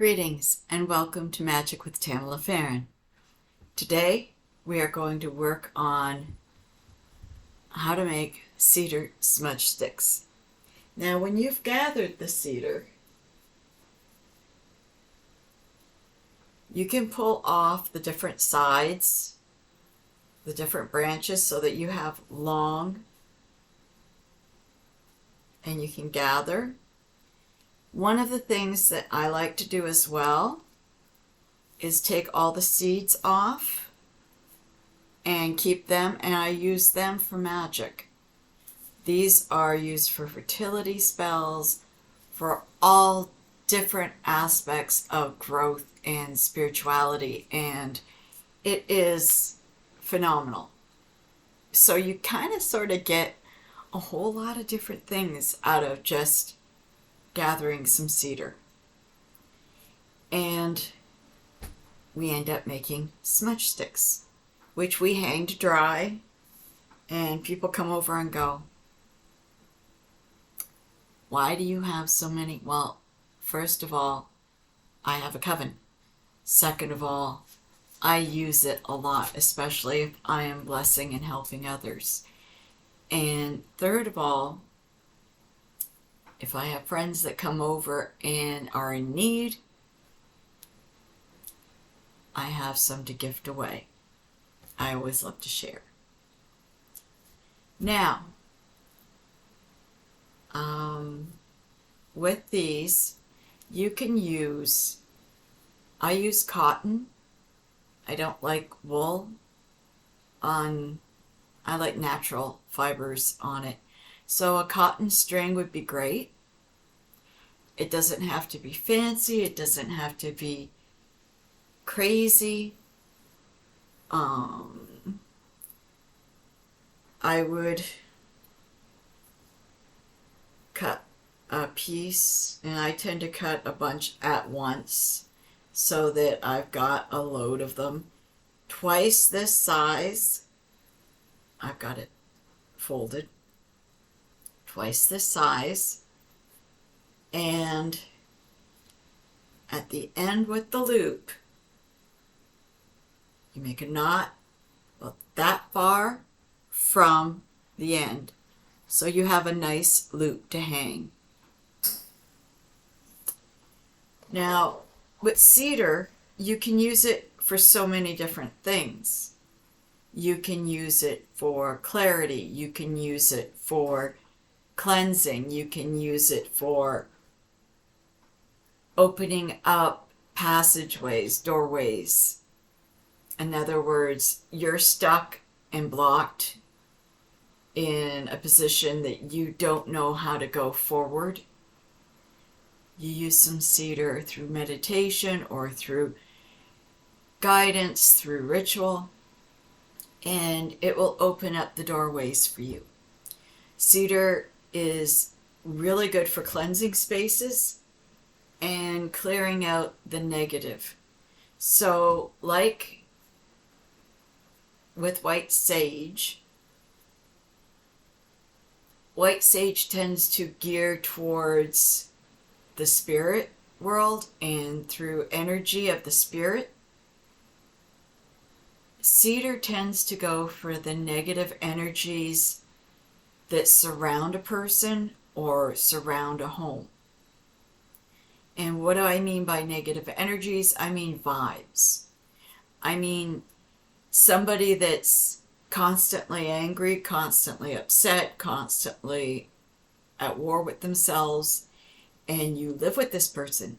Greetings and welcome to Magic with Tamala Farron. Today we are going to work on how to make cedar smudge sticks. Now when you've gathered the cedar, you can pull off the different sides, the different branches so that you have long and you can gather. One of the things that I like to do as well is take all the seeds off and keep them, and I use them for magic. These are used for fertility spells, for all different aspects of growth and spirituality, and it is phenomenal. So you kind of sort of get a whole lot of different things out of just gathering some cedar. And we end up making smudge sticks, which we hang to dry, and people come over and go, "Why do you have so many?" Well, first of all, I have a coven. Second of all, I use it a lot, especially if I am blessing and helping others. And third of all, if I have friends that come over and are in need, I have some to gift away. I always love to share. Now, with these, you can I use cotton. I don't like wool I like natural fibers on it. So a cotton string would be great. It doesn't have to be fancy. It doesn't have to be crazy. I would cut a piece, and I tend to cut a bunch at once so that I've got a load of them. Twice this size. I've got it folded. Twice this size, and at the end with the loop you make a knot about that far from the end so you have a nice loop to hang. Now with cedar, you can use it for so many different things. You can use it for clarity, you can use it for cleansing, you can use it for opening up passageways, doorways. In other words, you're stuck and blocked in a position that you don't know how to go forward. You use some cedar through meditation or through guidance, through ritual, and it will open up the doorways for you. Cedar is really good for cleansing spaces and clearing out the negative. So like with white sage tends to gear towards the spirit world and through energy of the spirit. Cedar tends to go for the negative energies that surround a person or surround a home. And what do I mean by negative energies? I mean vibes. I mean somebody that's constantly angry, constantly upset, constantly at war with themselves, and you live with this person.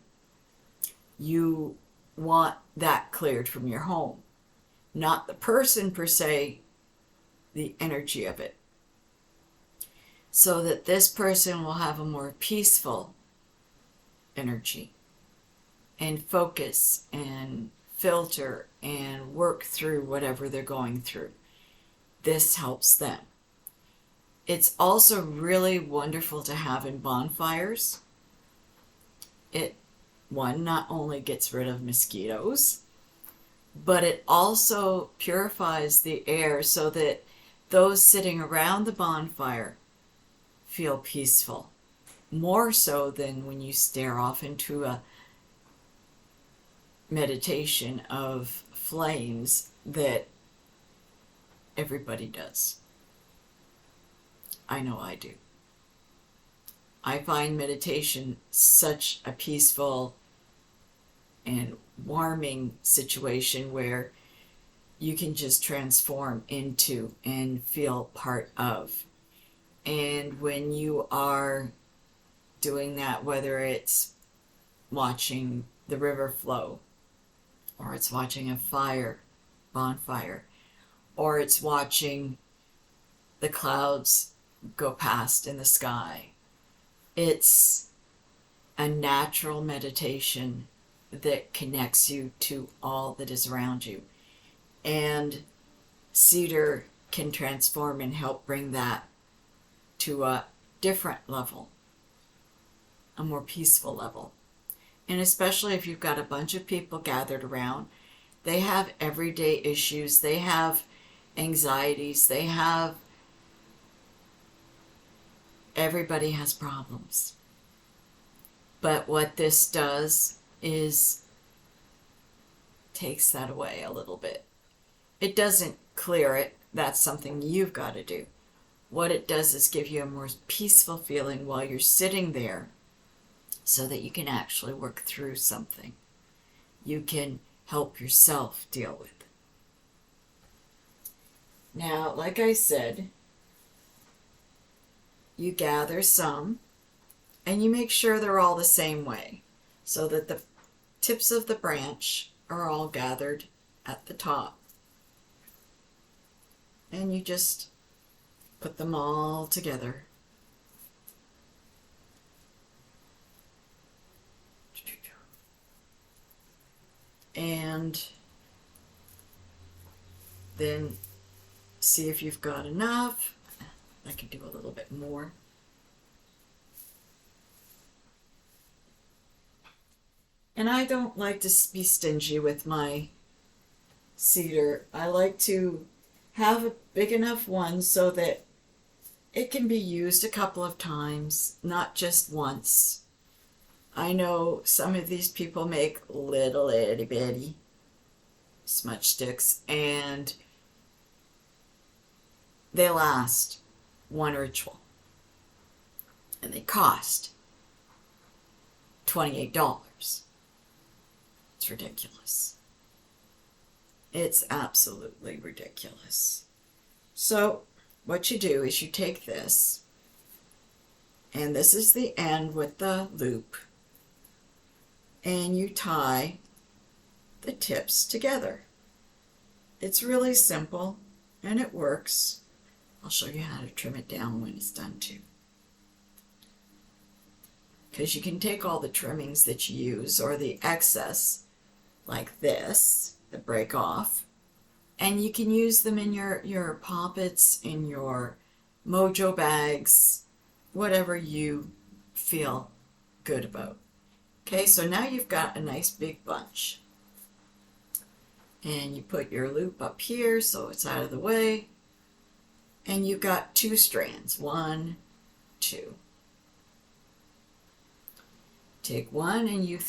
You want that cleared from your home. Not the person per se, the energy of it. So that this person will have a more peaceful energy and focus and filter and work through whatever they're going through. This helps them. It's also really wonderful to have in bonfires. It, one, not only gets rid of mosquitoes, but it also purifies the air so that those sitting around the bonfire feel peaceful, more so than when you stare off into a meditation of flames that everybody does. I know I do. I find meditation such a peaceful and warming situation where you can just transform into and feel part of. And when you are doing that, whether it's watching the river flow, or it's watching a bonfire, or it's watching the clouds go past in the sky, it's a natural meditation that connects you to all that is around you. And Cedar can transform and help bring that to a different level, a more peaceful level. And especially if you've got a bunch of people gathered around, they have everyday issues, they have anxieties, everybody has problems. But what this does is takes that away a little bit. It doesn't clear it. That's something you've got to do. What it does is give you a more peaceful feeling while you're sitting there so that you can actually work through something. You can help yourself deal with it. Now, like I said, you gather some and you make sure they're all the same way so that the tips of the branch are all gathered at the top. And you just put them all together. And then see if you've got enough. I can do a little bit more. And I don't like to be stingy with my cedar. I like to have a big enough one so that it can be used a couple of times, not just once. I know some of these people make little itty bitty smudge sticks and they last one ritual and they cost $28. It's ridiculous. It's absolutely ridiculous. So what you do is you take this, and this is the end with the loop, and you tie the tips together. It's really simple and it works. I'll show you how to trim it down when it's done too. Because you can take all the trimmings that you use or the excess like this that break off, and you can use them in your poppets, in your mojo bags, whatever you feel good about. Okay, so now you've got a nice big bunch. And you put your loop up here so it's out of the way. And you've got 2 strands. 1, 2. Take one and you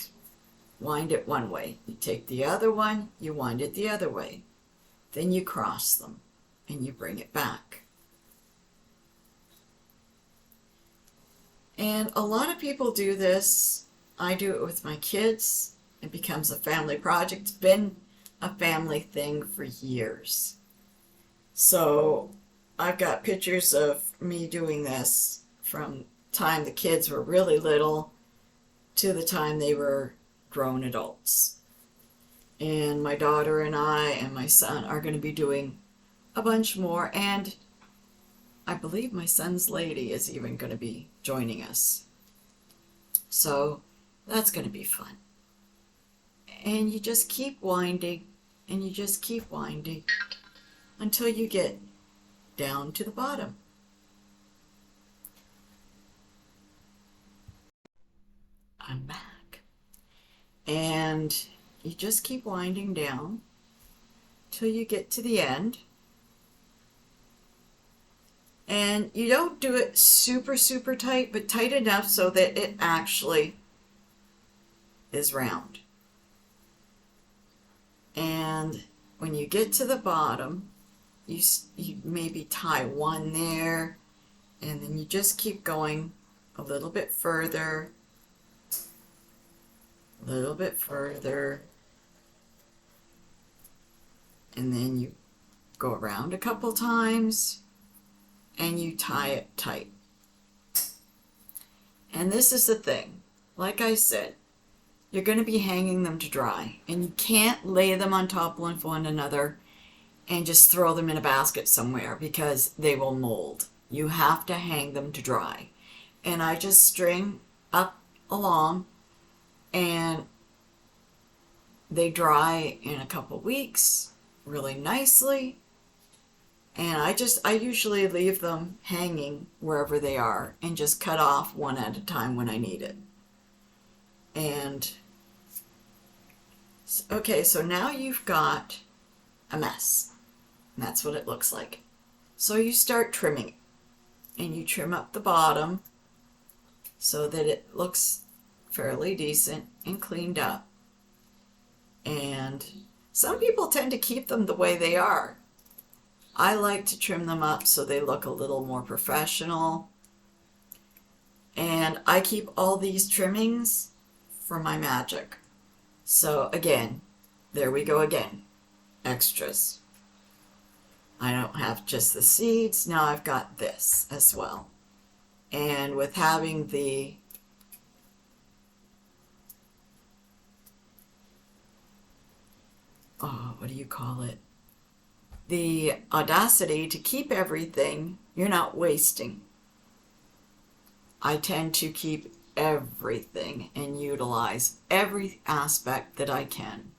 wind it one way. You take the other one, you wind it the other way. Then you cross them and you bring it back. And a lot of people do this. I do it with my kids. It becomes a family project. It's been a family thing for years. So I've got pictures of me doing this from time the kids were really little to the time they were grown adults. And my daughter and I and my son are going to be doing a bunch more, and I believe my son's lady is even going to be joining us. So that's going to be fun. And you just keep winding and you just keep winding until you get down to the bottom. I'm back. And you just keep winding down till you get to the end. And you don't do it super, super tight, but tight enough so that it actually is round. And when you get to the bottom, you maybe tie one there, and then you just keep going a little bit further, a little bit further, and then you go around a couple times and you tie it tight. And this is the thing, like I said, you're going to be hanging them to dry, and you can't lay them on top of one another and just throw them in a basket somewhere because they will mold. You have to hang them to dry. And I just string up along, and they dry in a couple weeks really nicely. And I usually leave them hanging wherever they are and just cut off one at a time when I need it. And okay, so now you've got a mess. And that's what it looks like. So you start trimming it, and you trim up the bottom so that it looks fairly decent and cleaned up. And some people tend to keep them the way they are. I like to trim them up so they look a little more professional. And I keep all these trimmings for my magic. So again, there we go again. Extras. I don't have just the seeds. Now I've got this as well. And with having the what do you call it? The audacity to keep everything, you're not wasting. I tend to keep everything and utilize every aspect that I can.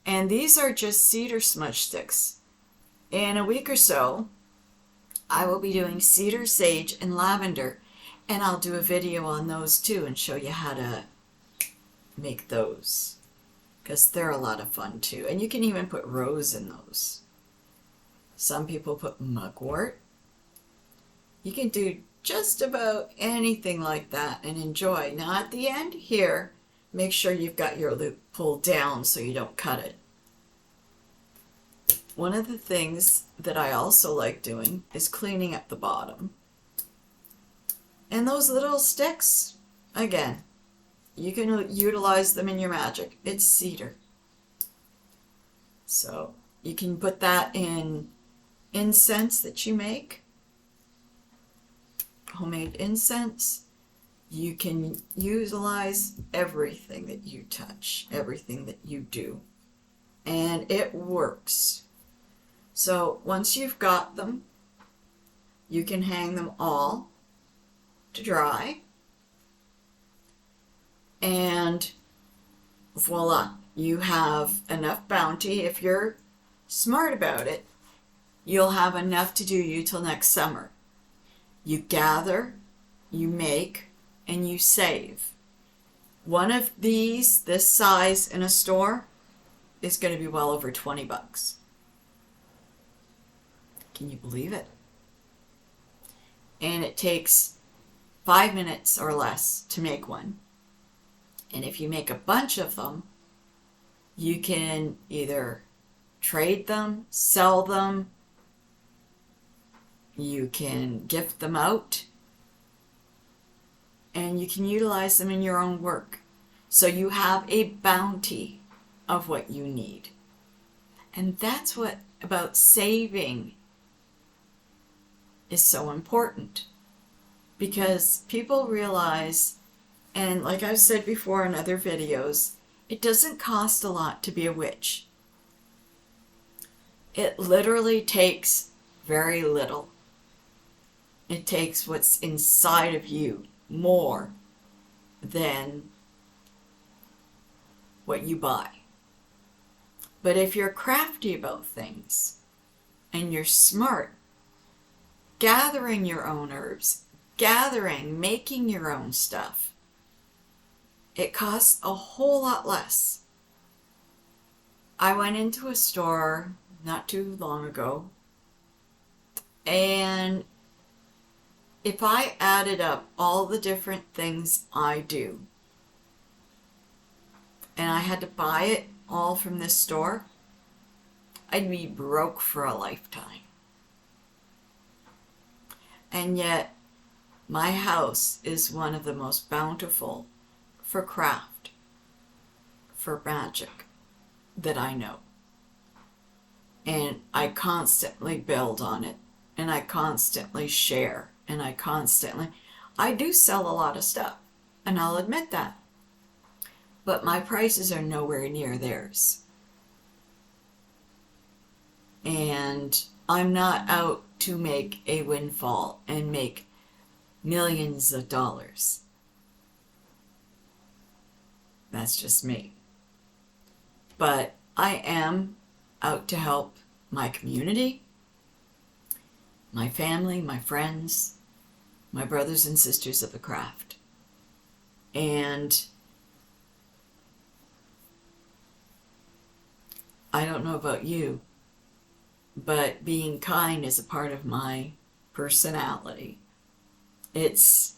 And these are just cedar smudge sticks. In a week or so, I will be doing cedar, sage, and lavender. And I'll do a video on those too and show you how to make those, because they're a lot of fun too. And you can even put rose in those. Some people put mugwort. You can do just about anything like that and enjoy. Now at the end here, make sure you've got your loop pulled down so you don't cut it. One of the things that I also like doing is cleaning up the bottom. And those little sticks, again, you can utilize them in your magic. It's cedar. So you can put that in incense that you make, homemade incense. You can utilize everything that you touch, everything that you do, and it works. So once you've got them, you can hang them all to dry, and voila, you have enough bounty. If you're smart about it, you'll have enough to do you till next summer. You gather, you make, and you save. One of these, this size in a store, is going to be well over 20 bucks. Can you believe it? And it takes 5 minutes or less to make one. And if you make a bunch of them, you can either trade them, sell them, you can gift them out, and you can utilize them in your own work. So you have a bounty of what you need. And that's what about saving is so important, because people realize, and like I've said before in other videos, it doesn't cost a lot to be a witch. It literally takes very little. It takes what's inside of you more than what you buy. But if you're crafty about things and you're smart, gathering your own herbs, making your own stuff, it costs a whole lot less. I went into a store not too long ago, and if I added up all the different things I do, and I had to buy it all from this store, I'd be broke for a lifetime. And yet, my house is one of the most bountiful for craft, for magic that I know. And I constantly build on it, and I constantly share, and I do sell a lot of stuff, and I'll admit that. But my prices are nowhere near theirs. And I'm not out to make a windfall and make millions of dollars. That's just me. But I am out to help my community, my family, my friends, my brothers and sisters of the craft. And I don't know about you, but being kind is a part of my personality. It's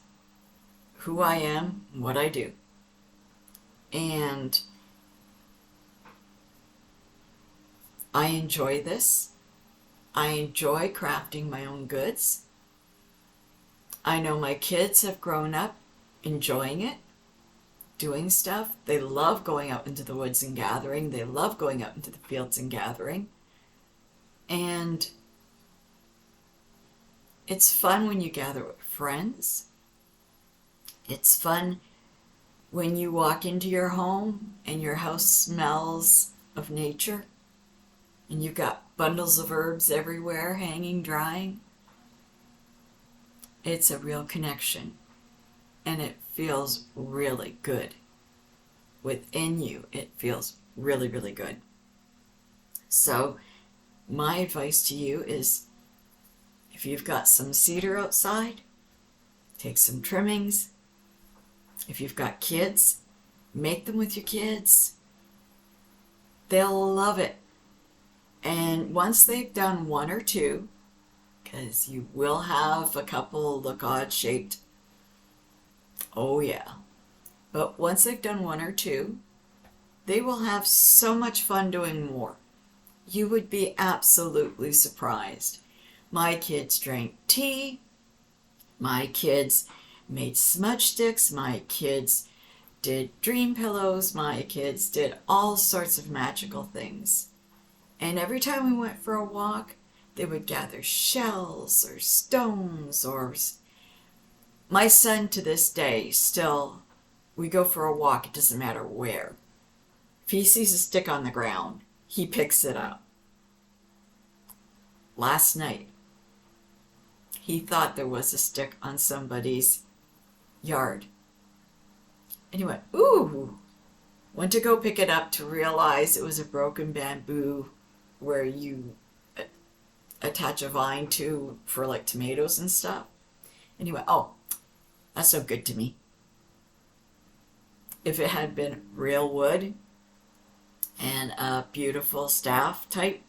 who I am, what I do. And I enjoy this. I enjoy crafting my own goods. I know my kids have grown up enjoying it, doing stuff. They love going out into the woods and gathering. They love going out into the fields and gathering. And it's fun when you gather with friends. It's fun when you walk into your home and your house smells of nature and you've got bundles of herbs everywhere hanging, drying. It's a real connection, and it feels really good. Within you, it feels really, really good. So my advice to you is, if you've got some cedar outside, take some trimmings. If you've got kids, make them with your kids. They'll love it. And once they've done one or two, because you will have a couple look odd shaped, oh yeah. But once they've done one or two, they will have so much fun doing more. You would be absolutely surprised. My kids drank tea. My kids made smudge sticks. My kids did dream pillows. My kids did all sorts of magical things. And every time we went for a walk, they would gather shells or stones or... My son to this day still, we go for a walk, it doesn't matter where. If he sees a stick on the ground, he picks it up. Last night, he thought there was a stick on somebody's yard. And he went, ooh! Went to go pick it up to realize it was a broken bamboo where you attach a vine to for like tomatoes and stuff. And he went, oh, that's no good to me. If it had been real wood and a beautiful staff type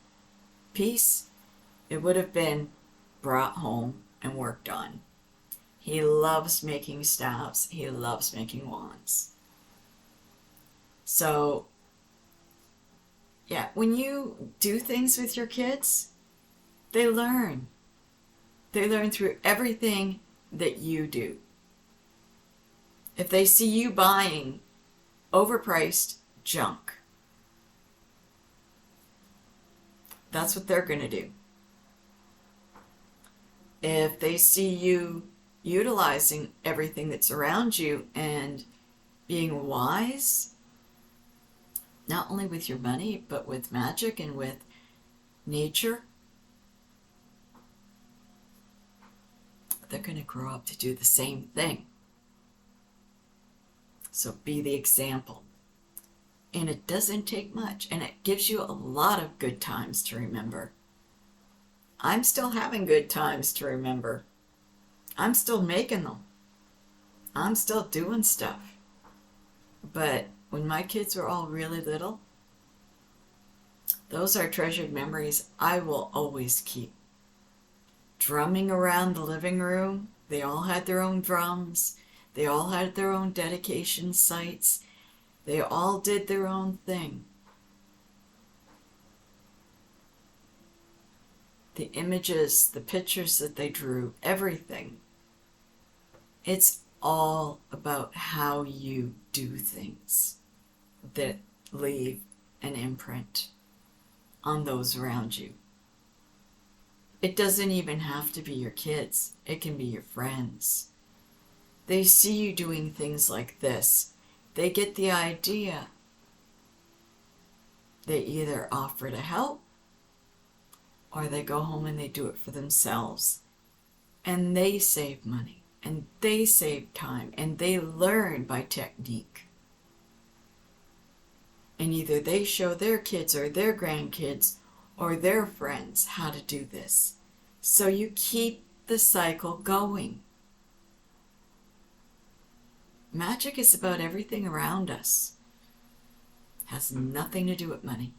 piece, it would have been brought home and worked on. He loves making staffs. He loves making wands. So, yeah, when you do things with your kids, they learn. They learn through everything that you do. If they see you buying overpriced junk, that's what they're going to do. If they see you utilizing everything that's around you and being wise, not only with your money, but with magic and with nature, they're going to grow up to do the same thing. So be the example. And it doesn't take much, and it gives you a lot of good times to remember. I'm still having good times to remember. I'm still making them. I'm still doing stuff. But when my kids were all really little, those are treasured memories I will always keep. Drumming around the living room, they all had their own drums. They all had their own dedication sites. They all did their own thing. The images, the pictures that they drew, everything. It's all about how you do things that leave an imprint on those around you. It doesn't even have to be your kids. It can be your friends. They see you doing things like this. They get the idea. They either offer to help or they go home and they do it for themselves. And they save money and they save time and they learn by technique. And either they show their kids or their grandkids or their friends how to do this. So you keep the cycle going. Magic is about everything around us. Has nothing to do with money.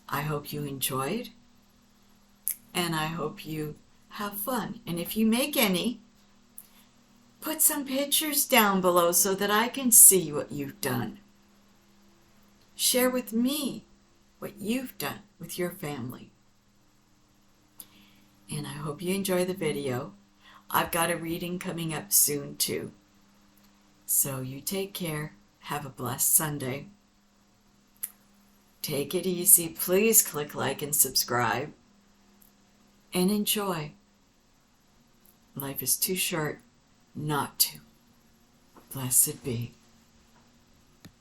I hope you enjoyed, and I hope you have fun. And if you make any, put some pictures down below so that I can see what you've done. Share with me what you've done with your family. And I hope you enjoy the video. I've got a reading coming up soon too. So you take care. Have a blessed Sunday. Take it easy. Please click like and subscribe. And enjoy. Life is too short not to. Blessed be.